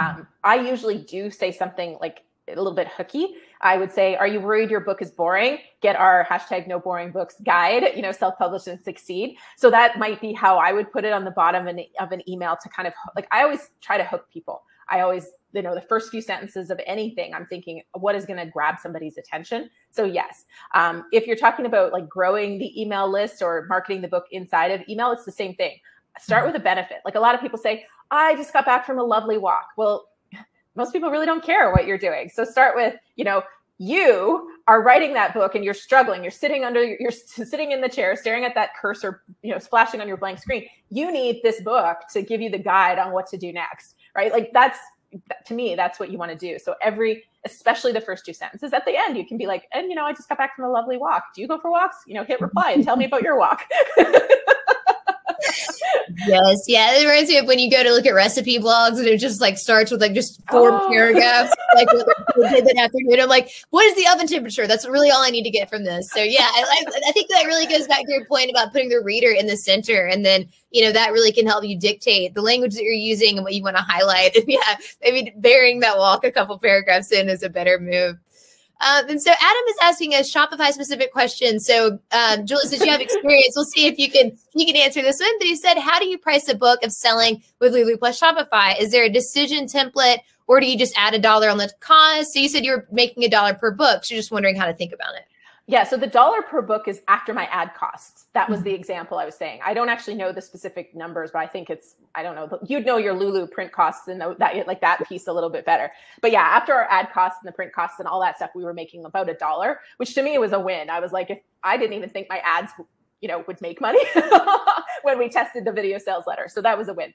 I usually do say something like a little bit hooky. I would say, are you worried your book is boring? Get our #NoBoringBooks guide, self-publish and succeed. So that might be how I would put it on the bottom of an email to kind of like, I always try to hook people. I always, the first few sentences of anything, I'm thinking, what is going to grab somebody's attention? So yes, if you're talking about like growing the email list or marketing the book inside of email, it's the same thing. Start with a benefit. Like a lot of people say, I just got back from a lovely walk. Well, most people really don't care what you're doing. So start with, you are writing that book and you're struggling. You're sitting in the chair, staring at that cursor, flashing on your blank screen. You need this book to give you the guide on what to do next, right? Like to me, that's what you want to do. So especially the first 2 sentences at the end, you can be like, and I just got back from a lovely walk. Do you go for walks? Hit reply and tell me about your walk. Yes. Yeah. It reminds me of when you go to look at recipe blogs and it just like starts with like just 4 paragraphs, like what they did that afternoon. I'm like, what is the oven temperature? That's really all I need to get from this. So yeah, I think that really goes back to your point about putting the reader in the center. And then, that really can help you dictate the language that you're using and what you want to highlight. And yeah, maybe burying that walk a couple paragraphs in is a better move. And so Adam is asking a Shopify specific question. So Julie, since you have experience, we'll see if you can answer this one. But he said, how do you price a book of selling with Lulu plus Shopify? Is there a decision template or do you just add $1 on the cost? So you said you're making $1 per book. So just wondering how to think about it. Yeah. So the $1 per book is after my ad costs. That was the example I was saying. I don't actually know the specific numbers, but I think I don't know. You'd know your Lulu print costs and that piece a little bit better. But yeah, after our ad costs and the print costs and all that stuff, we were making about $1, which to me was a win. I was like, if I didn't even think my ads, would make money when we tested the video sales letter. So that was a win.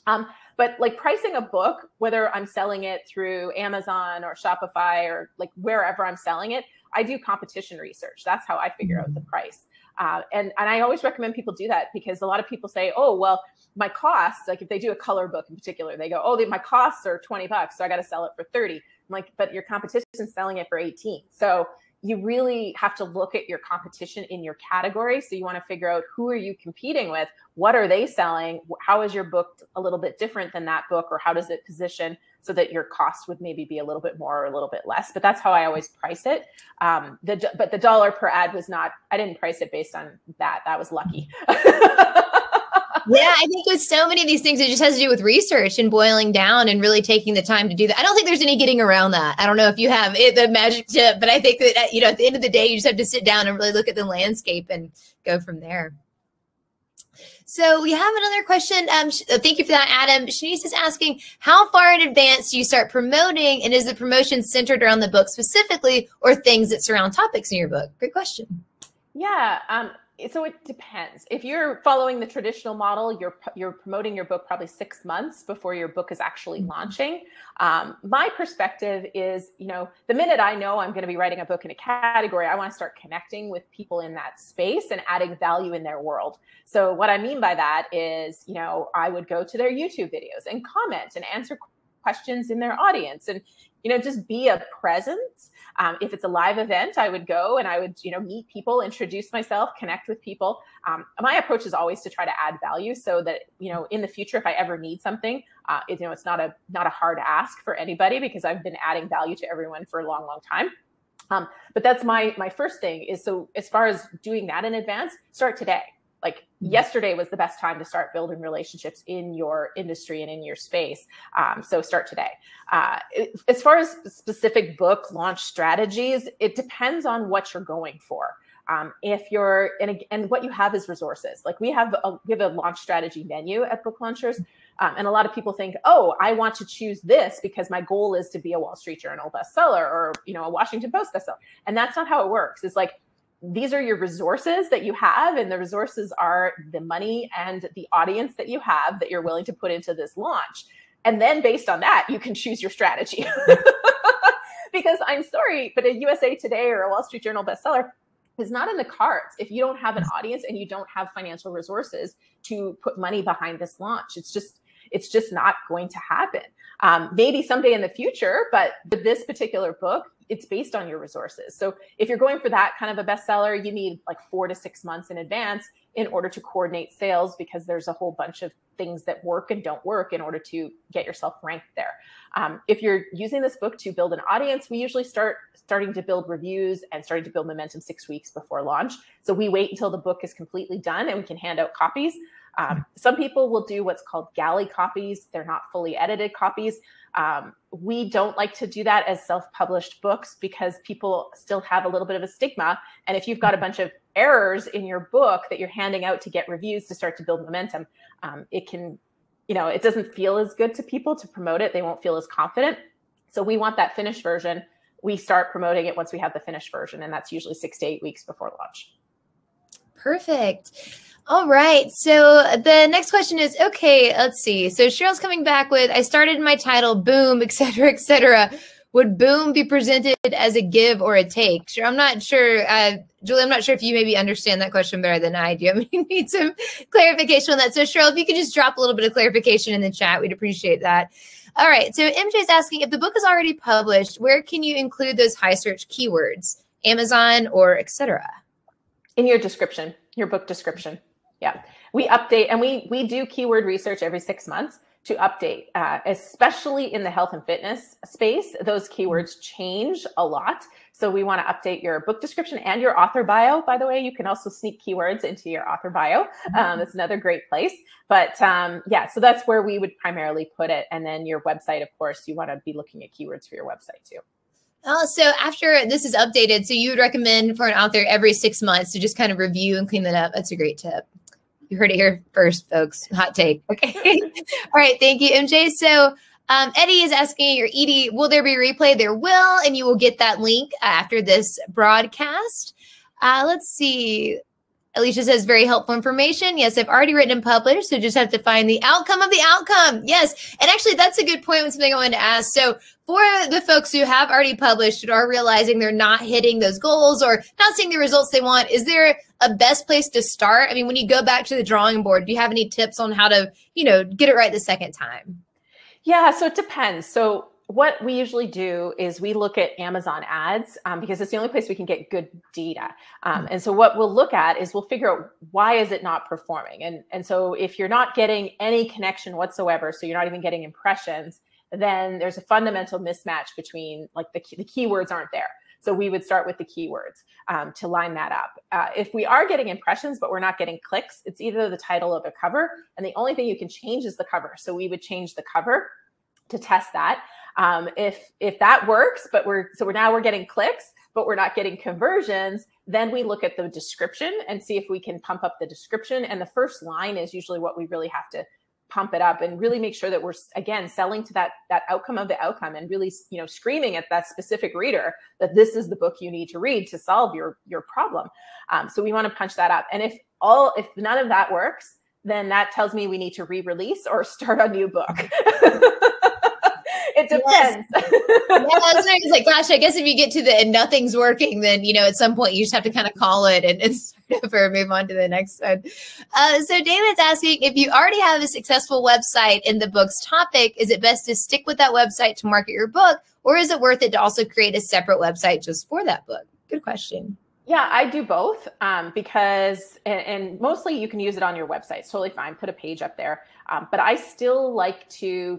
But like pricing a book, whether I'm selling it through Amazon or Shopify or like wherever I'm selling it, I do competition research. That's how I figure out the price. And I always recommend people do that because a lot of people say, oh, well, my costs, like if they do a color book in particular, they go, oh, my costs are $20, so I got to sell it for 30. I'm like, but your competition's selling it for 18. So you really have to look at your competition in your category. So you want to figure out who are you competing with? What are they selling? How is your book a little bit different than that book? Or how does it position so that your cost would maybe be a little bit more or a little bit less? But that's how I always price it. But the $1 per ad was not, I didn't price it based on that. That was lucky. Yeah, I think with so many of these things, it just has to do with research and boiling down and really taking the time to do that. I don't think there's any getting around that. I don't know if you have the magic tip, but I think that, at the end of the day, you just have to sit down and really look at the landscape and go from there. So we have another question. Thank you for that, Adam. Shanice is asking, how far in advance do you start promoting? And is the promotion centered around the book specifically or things that surround topics in your book? Great question. Yeah. So it depends. If you're following the traditional model, you're promoting your book probably 6 months before your book is actually launching. My perspective is, the minute I know I'm going to be writing a book in a category, I want to start connecting with people in that space and adding value in their world. So what I mean by that is, I would go to their YouTube videos and comment and answer questions in their audience and, just be a presence. If it's a live event, I would go and I would, meet people, introduce myself, connect with people. My approach is always to try to add value so that, in the future, if I ever need something, it's not a hard ask for anybody because I've been adding value to everyone for a long, long time. But that's my first thing is, so as far as doing that in advance, start today. Like yesterday was the best time to start building relationships in your industry and in your space. So start today. As far as specific book launch strategies, it depends on what you're going for. If you're and what you have is resources. Like we have a launch strategy menu at Book Launchers. And a lot of people think, oh, I want to choose this because my goal is to be a Wall Street Journal bestseller or, a Washington Post bestseller. And that's not how it works. It's like, these are your resources that you have, and the resources are the money and the audience that you have that you're willing to put into this launch. And then based on that, you can choose your strategy. Because I'm sorry, but a USA Today or a Wall Street Journal bestseller is not in the cards if you don't have an audience and you don't have financial resources to put money behind this launch. It's just not going to happen. Maybe someday in the future, but with this particular book, it's based on your resources. So if you're going for that kind of a bestseller, you need like 4 to 6 months in advance in order to coordinate sales because there's a whole bunch of things that work and don't work in order to get yourself ranked there. If you're using this book to build an audience, we usually starting to build reviews and starting to build momentum 6 weeks before launch. So we wait until the book is completely done and we can hand out copies. Some people will do what's called galley copies. They're not fully edited copies. We don't like to do that as self-published books because people still have a little bit of a stigma. And if you've got a bunch of errors in your book that you're handing out to get reviews to start to build momentum, it can, it doesn't feel as good to people to promote it. They won't feel as confident. So we want that finished version. We start promoting it once we have the finished version. And that's usually 6 to 8 weeks before launch. Perfect. All right. So the next question is, okay, let's see. So Cheryl's coming back with, I started my title, boom, et cetera, et cetera. Would boom be presented as a give or a take? Sure. I'm not sure. Julie, I'm not sure if you maybe understand that question better than I do. I mean, need some clarification on that. So Cheryl, if you could just drop a little bit of clarification in the chat, we'd appreciate that. All right. So MJ is asking, if the book is already published, where can you include those high search keywords? Amazon or et cetera? In your description, your book description. Yeah, we update, and we do keyword research every 6 months to update, especially in the health and fitness space. Those keywords change a lot. So we want to update your book description and your author bio. By the way, you can also sneak keywords into your author bio. That's another great place. But yeah, so that's where we would primarily put it. And then your website, of course, you want to be looking at keywords for your website too. Oh, so after this is updated, so you would recommend for an author every 6 months to just kind of review and clean that up. That's a great tip. You heard it here first, folks. Hot take. Okay. All right. Thank you, MJ. So Eddie is asking, or Edie, will there be a replay? There will, and you will get that link after this broadcast. Let's see. Alicia says, very helpful information. Yes, I've already written and published, so just have to find the outcome of the outcome. Yes. And actually, that's a good point with something I wanted to ask. So for the folks who have already published and are realizing they're not hitting those goals or not seeing the results they want, is there a best place to start? I mean, when you go back to the drawing board, do you have any tips on how to, get it right the second time? Yeah, so it depends. So what we usually do is we look at Amazon ads because it's the only place we can get good data. And so what we'll look at is we'll figure out why is it not performing. And so if you're not getting any connection whatsoever, so you're not even getting impressions, then there's a fundamental mismatch between like the keywords aren't there. So we would start with the keywords to line that up. If we are getting impressions, but we're not getting clicks, it's either the title or the cover. And the only thing you can change is the cover. So we would change the cover to test that. If that works, but we're getting clicks, but we're not getting conversions, then we look at the description and see if we can pump up the description. And the first line is usually what we really have to pump it up and really make sure that we're, again, selling to that outcome of the outcome and really, screaming at that specific reader that this is the book you need to read to solve your problem. So we want to punch that up. And if none of that works, then that tells me we need to re-release or start a new book. It depends. It's like, gosh, I guess if you get to the and nothing's working, then, at some point you just have to kind of call it and start over and move on to the next one. So David's asking, if you already have a successful website in the book's topic, is it best to stick with that website to market your book? Or is it worth it to also create a separate website just for that book? Good question. Yeah, I do both because, and mostly you can use it on your website. It's totally fine. Put a page up there. But I still like to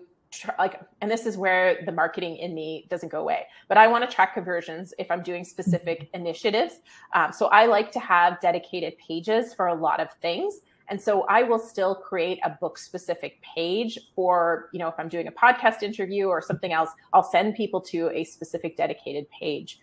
and this is where the marketing in me doesn't go away, but I want to track conversions if I'm doing specific initiatives. So I like to have dedicated pages for a lot of things. And so I will still create a book specific page for, if I'm doing a podcast interview or something else, I'll send people to a specific dedicated page.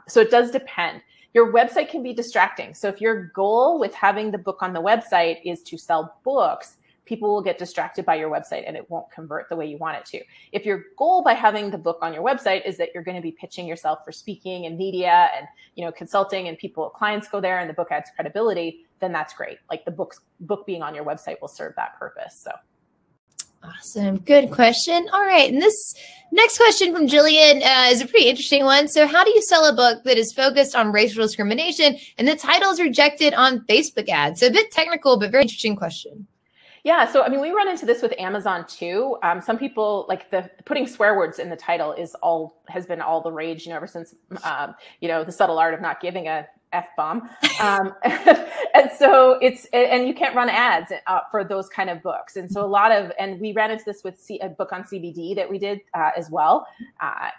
So it does depend. Your website can be distracting. So if your goal with having the book on the website is to sell books, people will get distracted by your website and it won't convert the way you want it to. If your goal by having the book on your website is that you're going to be pitching yourself for speaking and media and, consulting and clients go there and the book adds credibility, then that's great. Like the book being on your website will serve that purpose. So. Awesome. Good question. All right. And this next question from Jillian is a pretty interesting one. So how do you sell a book that is focused on racial discrimination and the title is rejected on Facebook ads? So a bit technical, but very interesting question. Yeah. So, we run into this with Amazon too. Some people like the putting swear words in the title has been all the rage, ever since, the subtle art of not giving a F-bomb. And so and you can't run ads for those kind of books. And so and we ran into this with a book on CBD that we did as well.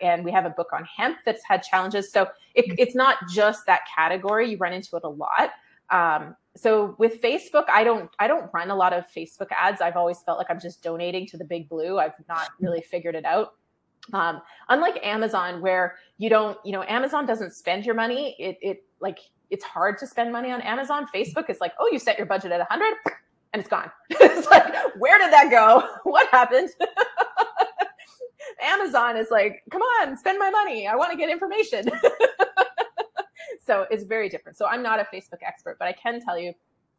And we have a book on hemp that's had challenges. So it's not just that category. You run into it a lot. So with Facebook, I don't run a lot of Facebook ads. I've always felt like I'm just donating to the big blue. I've not really figured it out. Unlike Amazon, where Amazon doesn't spend your money. It's hard to spend money on Amazon. Facebook is like, oh, you set your budget at 100 and it's gone. It's like, where did that go? What happened? Amazon is like, come on, spend my money. I want to get information. So it's very different. So I'm not a Facebook expert, but I can tell you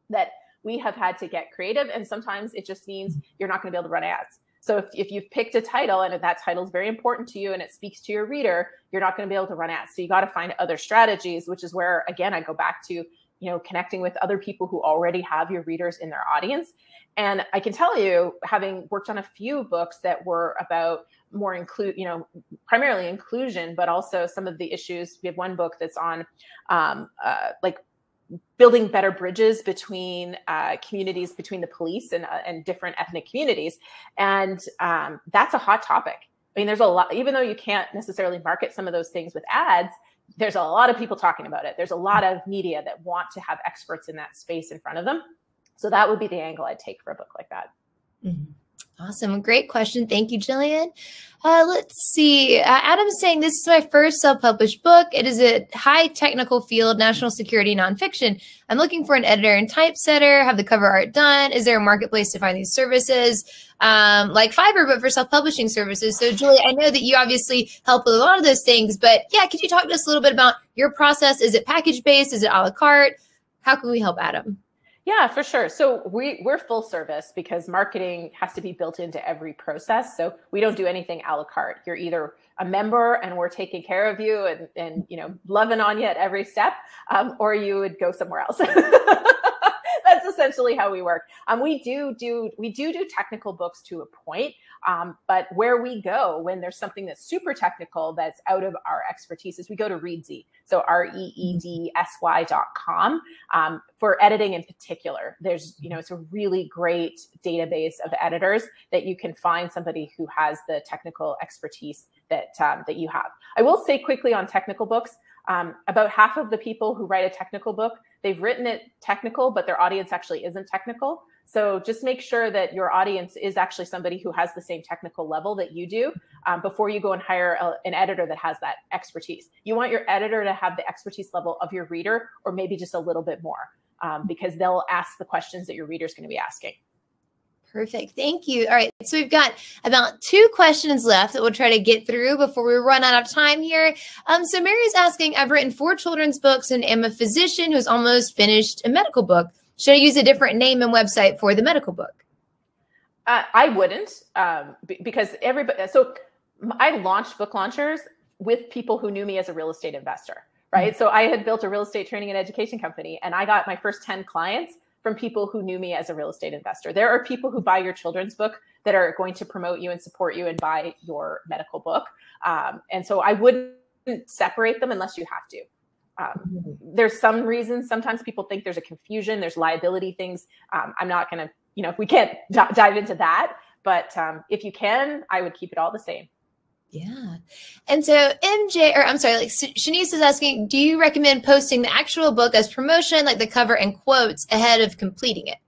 that we have had to get creative. And sometimes it just means you're not going to be able to run ads. So if you've picked a title and that title is very important to you and it speaks to your reader, you're not going to be able to run ads. So you got to find other strategies, which is where, again, I go back to, connecting with other people who already have your readers in their audience. And I can tell you, having worked on a few books that were about more primarily inclusion, but also some of the issues. We have one book that's on like building better bridges between communities, between the police and different ethnic communities. And that's a hot topic. I mean, there's a lot, even though you can't necessarily market some of those things with ads, there's a lot of people talking about it. There's a lot of media that want to have experts in that space in front of them. So that would be the angle I'd take for a book like that. Mm-hmm. Awesome. Great question. Thank you, Jillian. Let's see. Adam's saying, this is my first self-published book. It is a high technical field, national security nonfiction. I'm looking for an editor and typesetter, have the cover art done. Is there a marketplace to find these services? Like Fiverr, but for self-publishing services. So Julie, I know that you obviously help with a lot of those things, but yeah, could you talk to us a little bit about your process? Is it package-based? Is it a la carte? How can we help Adam? Yeah, for sure. So we're full service because marketing has to be built into every process. So we don't do anything a la carte. You're either a member and we're taking care of you and loving on you at every step, or you would go somewhere else. That's essentially how we work. We do technical books to a point, but where we go when there's something that's super technical that's out of our expertise is we go to Reedsy. So reedsy.com for editing in particular. There's, it's a really great database of editors that you can find somebody who has the technical expertise that you have. I will say quickly on technical books, about half of the people who write a technical book, they've written it technical, but their audience actually isn't technical. So just make sure that your audience is actually somebody who has the same technical level that you do before you go and hire an editor that has that expertise. You want your editor to have the expertise level of your reader, or maybe just a little bit more, because they'll ask the questions that your reader's going to be asking. Perfect. Thank you. All right. So we've got about 2 questions left that we'll try to get through before we run out of time here. So Mary's asking, I've written 4 children's books and am a physician who's almost finished a medical book. Should I use a different name and website for the medical book? I wouldn't, because everybody, so I launched book launchers with people who knew me as a real estate investor, right? Mm-hmm. So I had built a real estate training and education company, and I got my first 10 clients from people who knew me as a real estate investor. There are people who buy your children's book that are going to promote you and support you and buy your medical book. And so I wouldn't separate them unless you have to. There's some reasons. Sometimes people think there's a confusion, there's liability things. I'm not going to, we can't dive into that, but if you can, I would keep it all the same. Yeah. And so Shanice is asking, do you recommend posting the actual book as promotion, like the cover and quotes, ahead of completing it?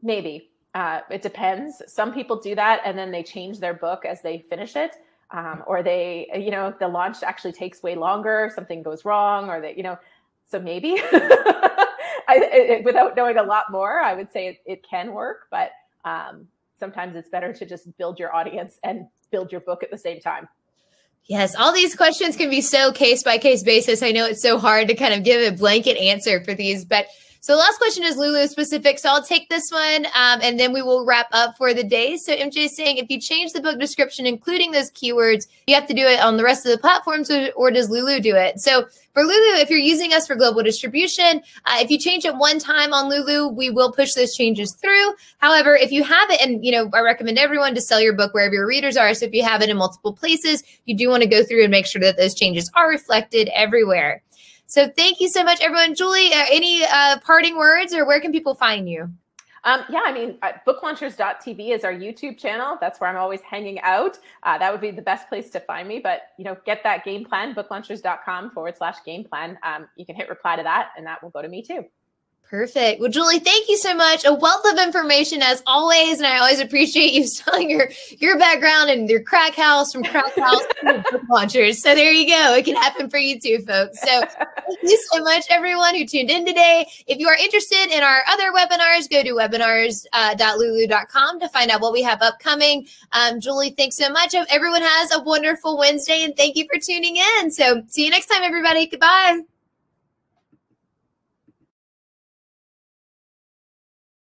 Maybe. It depends. Some people do that and then they change their book as they finish it. Or they, the launch actually takes way longer, something goes wrong, or so maybe without knowing a lot more, I would say it can work, but sometimes it's better to just build your audience and build your book at the same time. Yes, all these questions can be so case by case basis. I know it's so hard to kind of give a blanket answer for these, but so the last question is Lulu specific. So I'll take this one and then we will wrap up for the day. So MJ is saying, if you change the book description, including those keywords, you have to do it on the rest of the platforms, or does Lulu do it? So for Lulu, if you're using us for global distribution, if you change it one time on Lulu, we will push those changes through. However, if you have it, and I recommend everyone to sell your book wherever your readers are. So if you have it in multiple places, you do want to go through and make sure that those changes are reflected everywhere. So thank you so much, everyone. Julie, any parting words, or where can people find you? Booklaunchers.tv is our YouTube channel. That's where I'm always hanging out. That would be the best place to find me. But, get that game plan, booklaunchers.com/game plan. You can hit reply to that, and that will go to me too. Perfect. Well, Julie, thank you so much. A wealth of information as always. And I always appreciate you telling your background and your crack house from crack house to book launchers. So there you go. It can happen for you too, folks. So thank you so much, everyone who tuned in today. If you are interested in our other webinars, go to webinars.lulu.com to find out what we have upcoming. Julie, thanks so much. Everyone has a wonderful Wednesday, and thank you for tuning in. So see you next time, everybody. Goodbye.